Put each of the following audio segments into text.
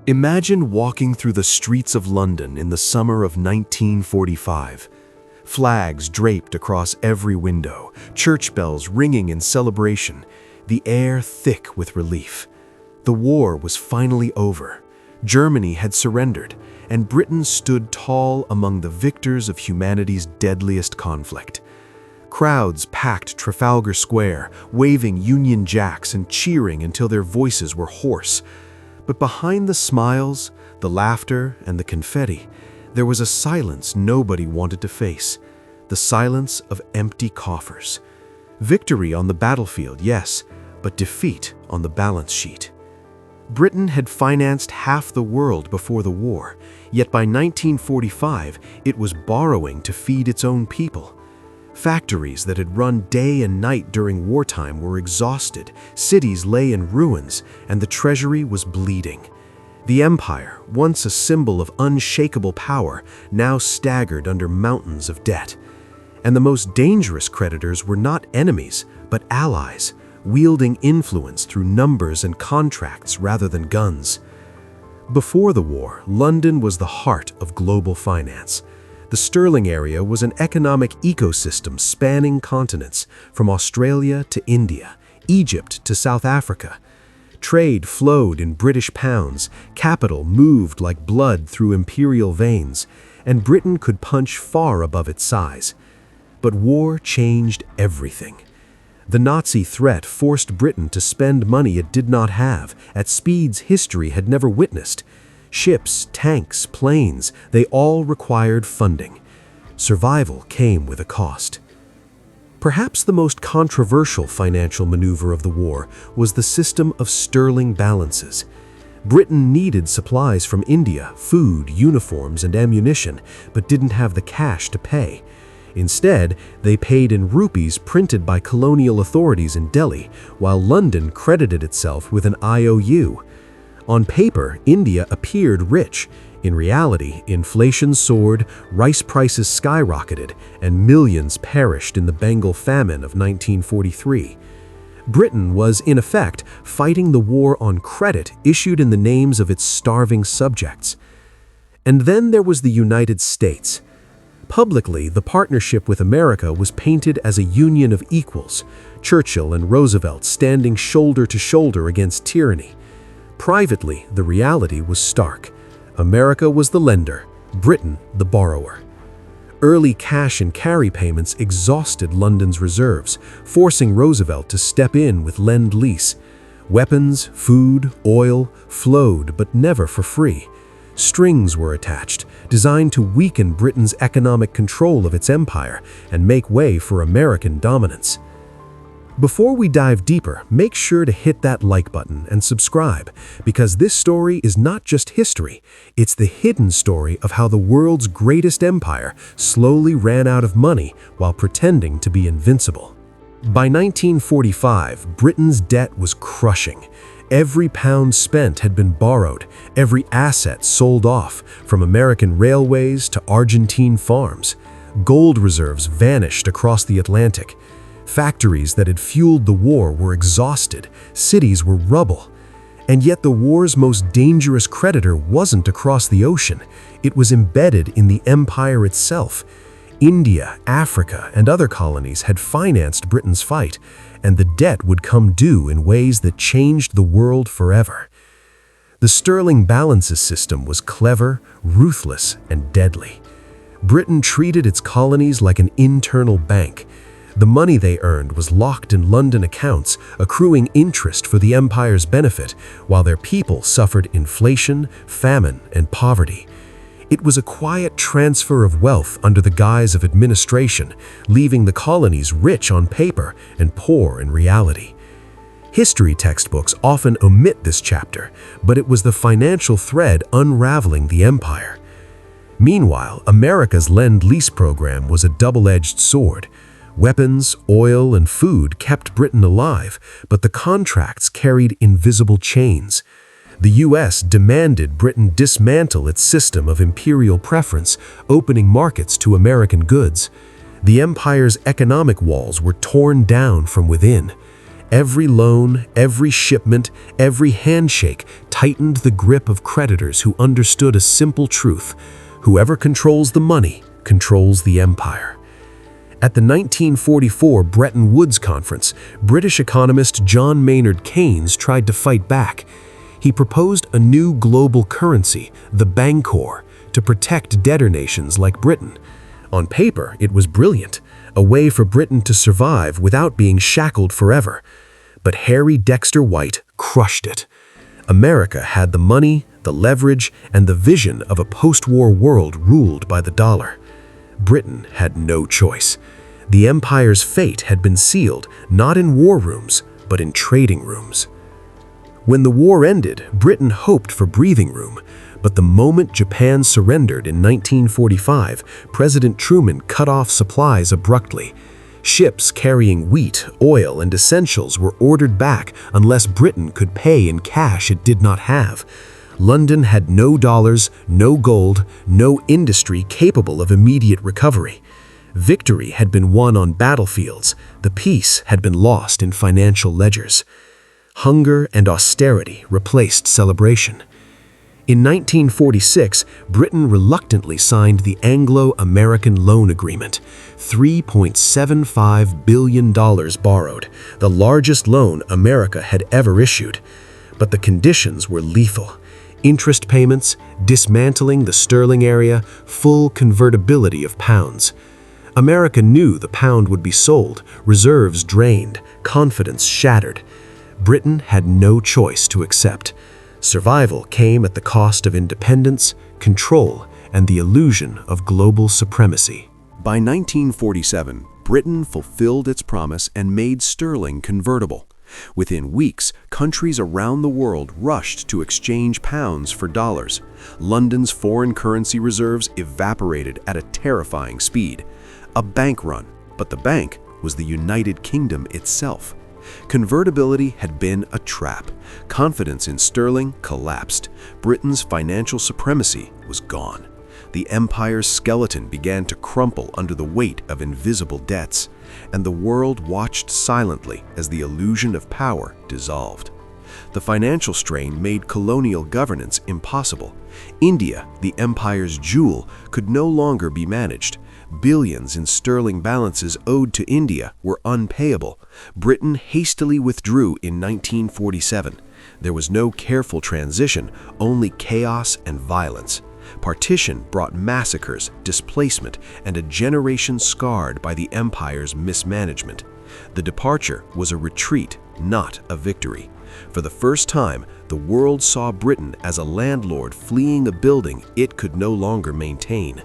Imagine walking through the streets of London in the summer of 1945. Flags draped across every window, church bells ringing in celebration, the air thick with relief. The war was finally over. Germany had surrendered, and Britain stood tall among the victors of humanity's deadliest conflict. Crowds packed Trafalgar Square, waving Union Jacks and cheering until their voices were hoarse. But behind the smiles, the laughter, and the confetti, there was a silence nobody wanted to face. The silence of empty coffers. Victory on the battlefield, yes, but defeat on the balance sheet. Britain had financed half the world before the war, yet by 1945 it was borrowing to feed its own people. Factories that had run day and night during wartime were exhausted, cities lay in ruins, and the treasury was bleeding. The empire, once a symbol of unshakable power, now staggered under mountains of debt. And the most dangerous creditors were not enemies, but allies, wielding influence through numbers and contracts rather than guns. Before the war, London was the heart of global finance. The Sterling area was an economic ecosystem spanning continents, from Australia to India, Egypt to South Africa. Trade flowed in British pounds, capital moved like blood through imperial veins, and Britain could punch far above its size. But war changed everything. The Nazi threat forced Britain to spend money it did not have, at speeds history had never witnessed. Ships, tanks, planes, they all required funding. Survival came with a cost. Perhaps the most controversial financial maneuver of the war was the system of sterling balances. Britain needed supplies from India, food, uniforms, and ammunition, but didn't have the cash to pay. Instead, they paid in rupees printed by colonial authorities in Delhi, while London credited itself with an IOU. On paper, India appeared rich. In reality, inflation soared, rice prices skyrocketed, and millions perished in the Bengal famine of 1943. Britain was, in effect, fighting the war on credit issued in the names of its starving subjects. And then there was the United States. Publicly, the partnership with America was painted as a union of equals, Churchill and Roosevelt standing shoulder to shoulder against tyranny. Privately, the reality was stark. America was the lender, Britain the borrower. Early cash and carry payments exhausted London's reserves, forcing Roosevelt to step in with Lend-Lease. Weapons, food, oil flowed, but never for free. Strings were attached, designed to weaken Britain's economic control of its empire and make way for American dominance. Before we dive deeper, make sure to hit that like button and subscribe, because this story is not just history, it's the hidden story of how the world's greatest empire slowly ran out of money while pretending to be invincible. By 1945, Britain's debt was crushing. Every pound spent had been borrowed, every asset sold off, from American railways to Argentine farms. Gold reserves vanished across the Atlantic. Factories that had fueled the war were exhausted, cities were rubble. And yet the war's most dangerous creditor wasn't across the ocean, it was embedded in the empire itself. India, Africa, and other colonies had financed Britain's fight, and the debt would come due in ways that changed the world forever. The sterling balances system was clever, ruthless, and deadly. Britain treated its colonies like an internal bank. The money they earned was locked in London accounts, accruing interest for the empire's benefit, while their people suffered inflation, famine, and poverty. It was a quiet transfer of wealth under the guise of administration, leaving the colonies rich on paper and poor in reality. History textbooks often omit this chapter, but it was the financial thread unraveling the empire. Meanwhile, America's Lend-Lease program was a double-edged sword. Weapons, oil, and food kept Britain alive, but the contracts carried invisible chains. The U.S. demanded Britain dismantle its system of imperial preference, opening markets to American goods. The empire's economic walls were torn down from within. Every loan, every shipment, every handshake tightened the grip of creditors who understood a simple truth: whoever controls the money controls the empire. At the 1944 Bretton Woods Conference, British economist John Maynard Keynes tried to fight back. He proposed a new global currency, the Bancor, to protect debtor nations like Britain. On paper, it was brilliant, a way for Britain to survive without being shackled forever. But Harry Dexter White crushed it. America had the money, the leverage, and the vision of a post-war world ruled by the dollar. Britain had no choice. The empire's fate had been sealed not in war rooms, but in trading rooms. When the war ended, Britain hoped for breathing room, but the moment Japan surrendered in 1945, President Truman cut off supplies abruptly. Ships carrying wheat, oil, and essentials were ordered back unless Britain could pay in cash it did not have. London had no dollars, no gold, no industry capable of immediate recovery. Victory had been won on battlefields. The peace had been lost in financial ledgers. Hunger and austerity replaced celebration. In 1946, Britain reluctantly signed the Anglo-American Loan Agreement, $3.75 billion borrowed, the largest loan America had ever issued. But the conditions were lethal. Interest payments, dismantling the sterling area, full convertibility of pounds. America knew the pound would be sold, reserves drained, confidence shattered. Britain had no choice to accept. Survival came at the cost of independence, control, and the illusion of global supremacy. By 1947, Britain fulfilled its promise and made sterling convertible. Within weeks, countries around the world rushed to exchange pounds for dollars. London's foreign currency reserves evaporated at a terrifying speed. A bank run, but the bank was the United Kingdom itself. Convertibility had been a trap. Confidence in sterling collapsed. Britain's financial supremacy was gone. The empire's skeleton began to crumple under the weight of invisible debts, and the world watched silently as the illusion of power dissolved. The financial strain made colonial governance impossible. India, the empire's jewel, could no longer be managed. Billions in sterling balances owed to India were unpayable. Britain hastily withdrew in 1947. There was no careful transition, only chaos and violence. Partition brought massacres, displacement, and a generation scarred by the empire's mismanagement. The departure was a retreat, not a victory. For the first time, the world saw Britain as a landlord fleeing a building it could no longer maintain.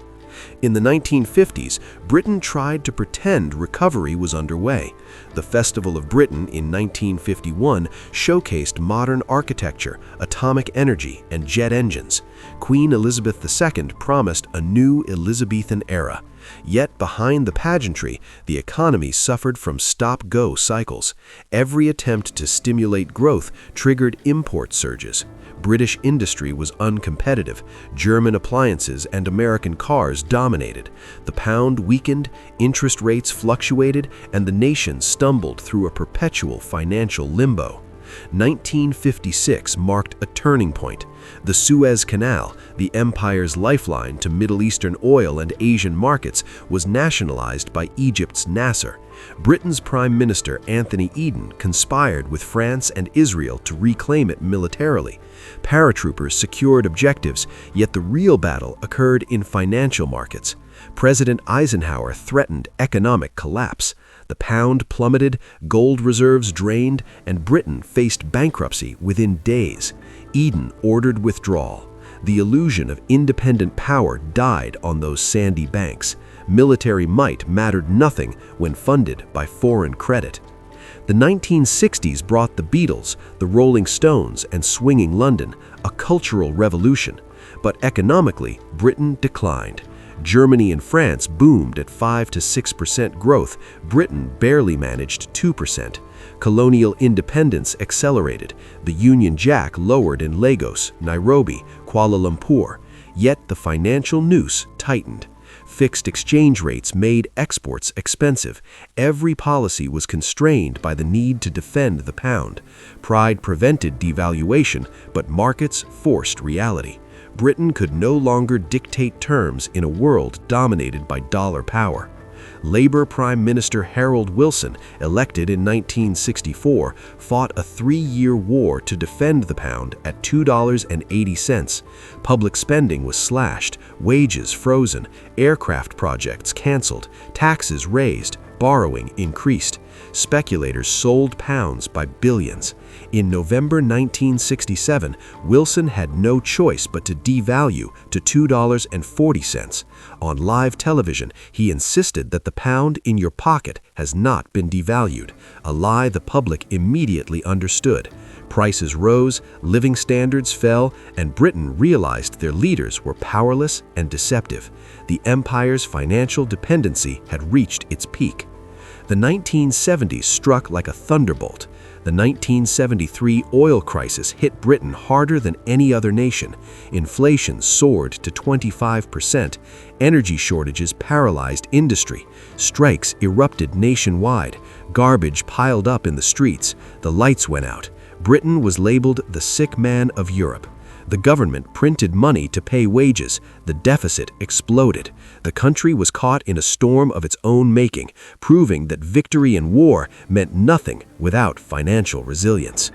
In the 1950s, Britain tried to pretend recovery was underway. The Festival of Britain in 1951 showcased modern architecture, atomic energy, and jet engines. Queen Elizabeth II promised a new Elizabethan era. Yet behind the pageantry, the economy suffered from stop-go cycles. Every attempt to stimulate growth triggered import surges. British industry was uncompetitive. German appliances and American cars dominated. The pound weakened, interest rates fluctuated, and the nation stumbled through a perpetual financial limbo. 1956 marked a turning point. The Suez Canal, the empire's lifeline to Middle Eastern oil and Asian markets, was nationalized by Egypt's Nasser. Britain's Prime Minister Anthony Eden conspired with France and Israel to reclaim it militarily. Paratroopers secured objectives, yet the real battle occurred in financial markets. President Eisenhower threatened economic collapse. The pound plummeted, gold reserves drained, and Britain faced bankruptcy within days. Eden ordered withdrawal. The illusion of independent power died on those sandy banks. Military might mattered nothing when funded by foreign credit. The 1960s brought the Beatles, the Rolling Stones, and swinging London, a cultural revolution. But economically, Britain declined. Germany and France boomed at 5 to 6% growth. Britain barely managed 2%. Colonial independence accelerated. The Union Jack lowered in Lagos, Nairobi, Kuala Lumpur. Yet the financial noose tightened. fixed exchange rates made exports expensive. Every policy was constrained by the need to defend the pound. Pride prevented devaluation, but markets forced reality. Britain could no longer dictate terms in a world dominated by dollar power. Labour Prime Minister Harold Wilson, elected in 1964, fought a 3-year war to defend the pound at $2.80. Public spending was slashed, wages frozen, aircraft projects cancelled, taxes raised, borrowing increased. Speculators sold pounds by billions. In November 1967, Wilson had no choice but to devalue to $2.40. On live television, he insisted that the pound in your pocket has not been devalued, a lie the public immediately understood. Prices rose, living standards fell, and Britain realized their leaders were powerless and deceptive. The empire's financial dependency had reached its peak. The 1970s struck like a thunderbolt. The 1973 oil crisis hit Britain harder than any other nation. Inflation soared to 25%. Energy shortages paralyzed industry. Strikes erupted nationwide. Garbage piled up in the streets. The lights went out. Britain was labeled the sick man of Europe. The government printed money to pay wages. The deficit exploded. The country was caught in a storm of its own making, proving that victory in war meant nothing without financial resilience.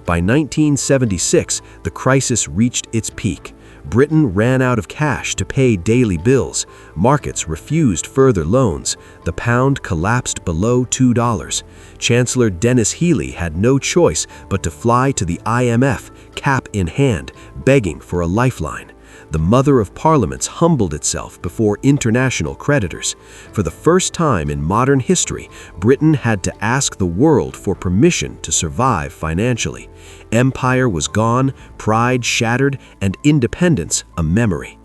By 1976, the crisis reached its peak. Britain ran out of cash to pay daily bills. Markets refused further loans. The pound collapsed below $2. Chancellor Denis Healey had no choice but to fly to the IMF, cap in hand, begging for a lifeline. The Mother of Parliaments humbled itself before international creditors. For the first time in modern history, Britain had to ask the world for permission to survive financially. Empire was gone, pride shattered, and independence a memory.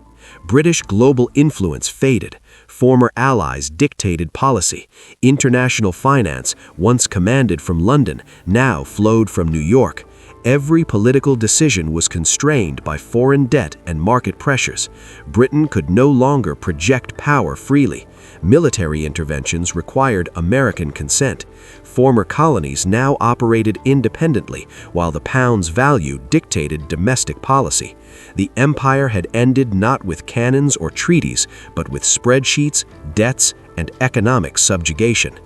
British global influence faded. Former allies dictated policy. International finance, once commanded from London, now flowed from New York. Every political decision was constrained by foreign debt and market pressures. Britain could no longer project power freely. Military interventions required American consent. Former colonies now operated independently, while the pound's value dictated domestic policy. The empire had ended not with cannons or treaties, but with spreadsheets, debts, and economic subjugation.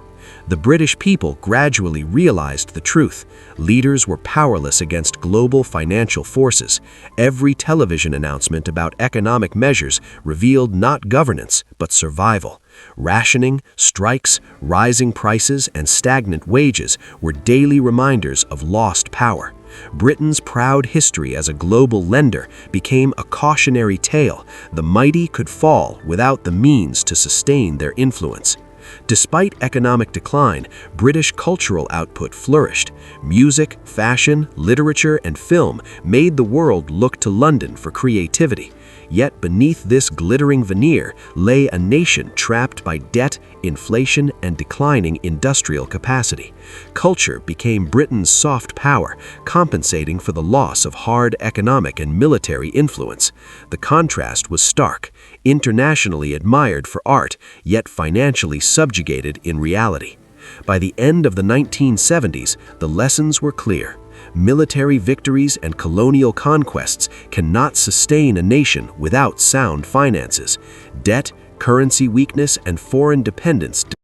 The British people gradually realized the truth. Leaders were powerless against global financial forces. Every television announcement about economic measures revealed not governance, but survival. Rationing, strikes, rising prices, and stagnant wages were daily reminders of lost power. Britain's proud history as a global lender became a cautionary tale. The mighty could fall without the means to sustain their influence. Despite economic decline, British cultural output flourished. Music, fashion, literature, and film made the world look to London for creativity. Yet beneath this glittering veneer lay a nation trapped by debt, inflation, and declining industrial capacity. Culture became Britain's soft power, compensating for the loss of hard economic and military influence. The contrast was stark, internationally admired for art, yet financially subjugated in reality. By the end of the 1970s, the lessons were clear. Military victories and colonial conquests cannot sustain a nation without sound finances. Debt, currency weakness, and foreign dependence